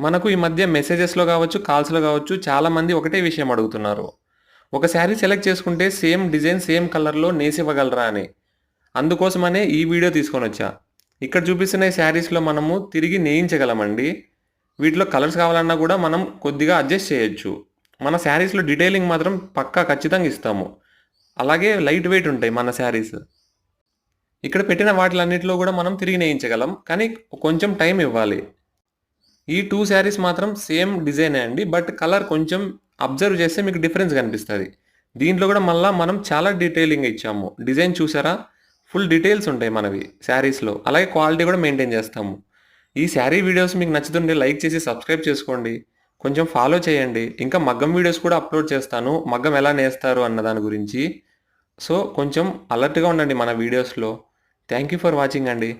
మనకు ఈ మధ్య మెసేజెస్‌లో గావచ్చు, కాల్స్‌లో గావచ్చు చాలామంది ఒకటే విషయం అడుగుతున్నారు. ఒక శారీ సెలెక్ట్ చేసుకుంటే సేమ్ డిజైన్, సేమ్ కలర్‌లో నేసివ్వగలరా అని. అందుకోసమనే ఈ వీడియో తీసుకొనొచ్చా. ఇక్కడ చూపిస్తున్న ఈ శారీస్‌లో మనము తిరిగి నేయించగలమండి. వీటిలో కలర్స్ కావాలన్నా గూడా మనం కొద్దిగా అడ్జస్ట్ చేయొచ్చు. మన శారీస్‌లో డీటెయిలింగ్ మాత్రం పక్కా ఖచ్చితంగా ఇస్తాము. అలాగే లైట్ వెయిట్ ఉంటాయి మన శారీస్. ఇక్కడ పెట్టిన వాటిలన్నిటిలో గూడా మనం తిరిగి నేయించగలం. కానీ కొంచెం టైం ఇవ్వాలి. ఈ 2 శారీస్ మాత్రం సేమ్ డిజైనే అండి. బట్ కలర్ కొంచెం అబ్జర్వ్ చేస్తే మీకు డిఫరెన్స్ కనిపిస్తది. దీంట్లో గూడా మళ్ళా మనం చాలా డీటెయిలింగ్ ఇచ్చాము. డిజైన్ చూసారా? ఫుల్ డీటెయిల్స్ ఉంటాయి మనవి శారీస్‌లో. అలాగే క్వాలిటీ గూడా మెయింటైన్ చేస్తాము. ఈ శారీ వీడియోస్ మీకు నచ్చుతుంటే లైక్ చేసి సబ్స్క్రైబ్ చేసుకోండి. కొంచెం ఫాలో చేయండి. ఇంకా మగ్గం వీడియోస్ కూడా అప్‌లోడ్ చేస్తాను. మగ్గం ఎలా నేస్తారు అన్న దాని గురించి. సో, కొంచెం అలర్ట్‌గా ఉండండి మన వీడియోస్‌లో. థాంక్ యూ ఫర్ వాచింగ్ అండి.